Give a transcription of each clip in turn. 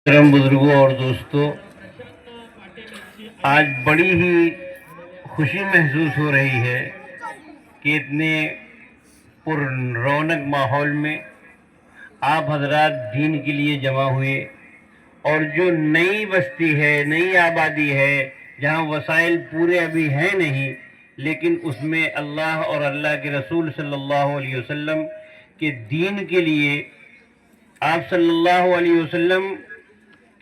محترم بزرگوں اور دوستوں، آج بڑی ہی خوشی محسوس ہو رہی ہے کہ اتنے پر رونق ماحول میں آپ حضرات دین کے لیے جمع ہوئے، اور جو نئی بستی ہے، نئی آبادی ہے، جہاں وسائل پورے ابھی ہیں نہیں، لیکن اس میں اللہ اور اللہ کے رسول صلی اللہ علیہ وسلم کے دین کے لیے، آپ صلی اللہ علیہ وسلم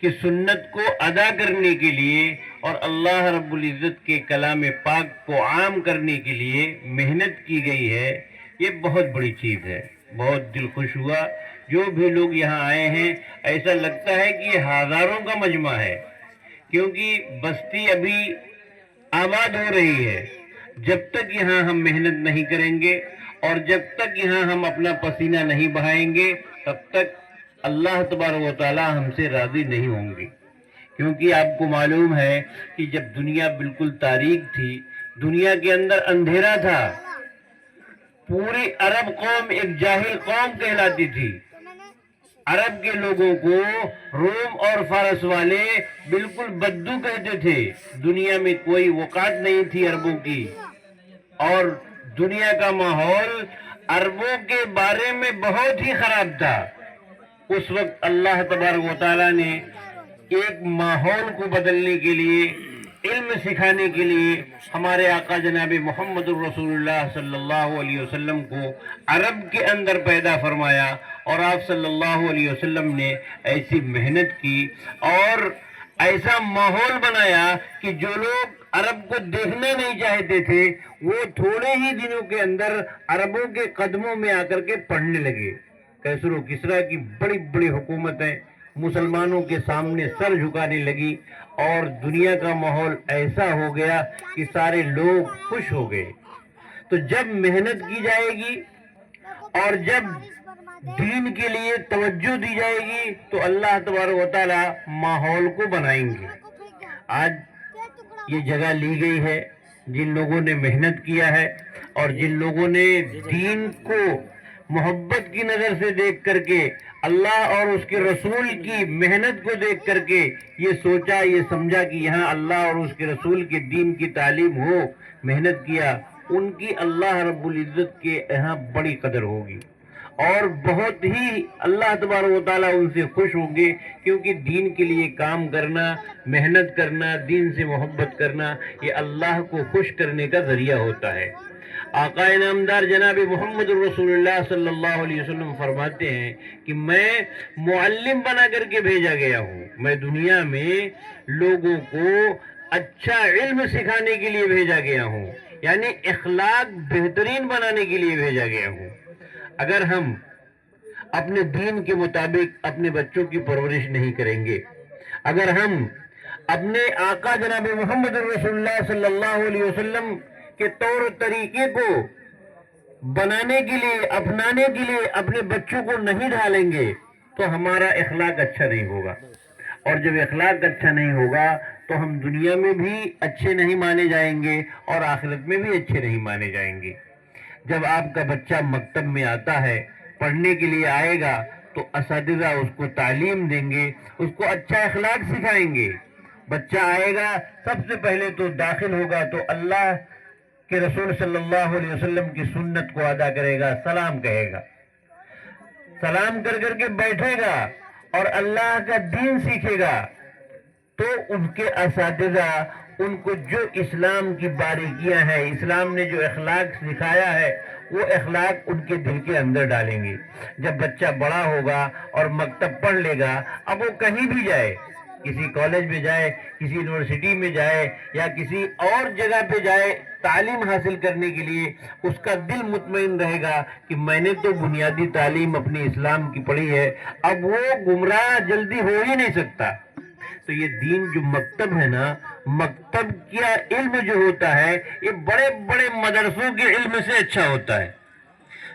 کی سنت کو ادا کرنے کے لیے اور اللہ رب العزت کے کلام پاک کو عام کرنے کے لیے محنت کی گئی ہے، یہ بہت بڑی چیز ہے۔ بہت دل خوش ہوا، جو بھی لوگ یہاں آئے ہیں ایسا لگتا ہے کہ یہ ہزاروں کا مجمع ہے، کیونکہ بستی ابھی آباد ہو رہی ہے۔ جب تک یہاں ہم محنت نہیں کریں گے اور جب تک یہاں ہم اپنا پسینہ نہیں بہائیں گے، تب تک اللہ تبارک و تعالی ہم سے راضی نہیں ہوں گے۔ کیونکہ آپ کو معلوم ہے کہ جب دنیا بالکل تاریک تھی، دنیا کے اندر اندھیرا تھا، پوری عرب قوم ایک جاہل قوم کہلاتی تھی۔ عرب کے لوگوں کو روم اور فارس والے بالکل بدو کہتے تھے۔ دنیا میں کوئی وقات نہیں تھی عربوں کی، اور دنیا کا ماحول عربوں کے بارے میں بہت ہی خراب تھا۔ اس وقت اللہ تبارک و تعالیٰ نے ایک ماحول کو بدلنے کے لیے، علم سکھانے کے لیے ہمارے آقا جناب محمد الرسول اللہ صلی اللہ علیہ وسلم کو عرب کے اندر پیدا فرمایا، اور آپ صلی اللہ علیہ وسلم نے ایسی محنت کی اور ایسا ماحول بنایا کہ جو لوگ عرب کو دیکھنا نہیں چاہتے تھے، وہ تھوڑے ہی دنوں کے اندر عربوں کے قدموں میں آ کر کے پڑھنے لگے۔ کیسر و کسریٰ کی بڑی بڑی حکومتیں مسلمانوں کے سامنے سر جھکانے لگی، اور دنیا کا ماحول ایسا ہو گیا کہ سارے لوگ خوش ہو گئے۔ تو جب محنت کی جائے گی اور جب دین کے لیے توجہ دی جائے گی تو اللہ تبارک و تعالی ماحول کو بنائیں گے۔ آج یہ جگہ لی گئی ہے جن لوگوں نے محنت کیا ہے، اور جن لوگوں نے دین کو محبت کی نظر سے دیکھ کر کے، اللہ اور اس کے رسول کی محنت کو دیکھ کر کے یہ سوچا، یہ سمجھا کہ یہاں اللہ اور اس کے رسول کے دین کی تعلیم ہو، محنت کیا، ان کی اللہ رب العزت کے یہاں بڑی قدر ہوگی، اور بہت ہی اللہ تبارک و تعالیٰ ان سے خوش ہوں گے، کیونکہ دین کے لیے کام کرنا، محنت کرنا، دین سے محبت کرنا، یہ اللہ کو خوش کرنے کا ذریعہ ہوتا ہے۔ آقا نامدار جناب محمد الرسول اللہ صلی اللہ علیہ وسلم فرماتے ہیں کہ میں معلم بنا کر کے بھیجا گیا ہوں، میں دنیا میں لوگوں کو اچھا علم سکھانے کے لیے بھیجا گیا ہوں، یعنی اخلاق بہترین بنانے کے لیے بھیجا گیا ہوں۔ اگر ہم اپنے دین کے مطابق اپنے بچوں کی پرورش نہیں کریں گے، اگر ہم اپنے آقا جناب محمد الرسول اللہ صلی اللہ علیہ وسلم کے طور طریقے کو بنانے کے لیے، اپنانے کے لیے اپنے بچوں کو نہیں ڈھالیں گے، تو ہمارا اخلاق اچھا نہیں ہوگا، اور جب اخلاق اچھا نہیں ہوگا تو ہم دنیا میں بھی اچھے نہیں مانے جائیں گے اور آخرت میں بھی اچھے نہیں مانے جائیں گے۔ جب آپ کا بچہ مکتب میں آتا ہے، پڑھنے کے لیے آئے گا، تو اساتذہ اس کو تعلیم دیں گے، اس کو اچھا اخلاق سکھائیں گے۔ بچہ آئے گا، سب سے پہلے تو داخل ہوگا تو اللہ کہ رسول صلی اللہ علیہ وسلم کی سنت کو ادا کرے گا، سلام کہے گا، سلام کر کر کے بیٹھے گا اور اللہ کا دین سیکھے گا، تو ان کے اساتذہ ان کو جو اسلام کی باریکیاں ہیں، اسلام نے جو اخلاق سکھایا ہے، وہ اخلاق ان کے دل کے اندر ڈالیں گے۔ جب بچہ بڑا ہوگا اور مکتب پڑھ لے گا، اب وہ کہیں بھی جائے، کسی کالج میں جائے، کسی یونیورسٹی میں جائے، یا کسی اور جگہ پہ جائے تعلیم حاصل کرنے کے لیے، اس کا دل مطمئن رہے گا کہ میں نے تو بنیادی تعلیم اپنی اسلام کی پڑھی ہے، اب وہ گمراہ جلدی ہو ہی نہیں سکتا۔ تو یہ دین جو مکتب ہے نا، مکتب کا علم جو ہوتا ہے، یہ بڑے بڑے مدرسوں کے علم سے اچھا ہوتا ہے۔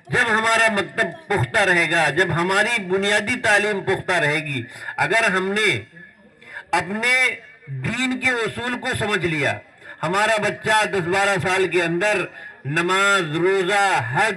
جب ہمارا مکتب پختہ رہے گا، جب ہماری بنیادی تعلیم پختہ رہے گی، اگر ہم نے اپنے دین کے اصول کو سمجھ لیا، ہمارا بچہ 10-12 سال کے اندر نماز، روزہ، حج،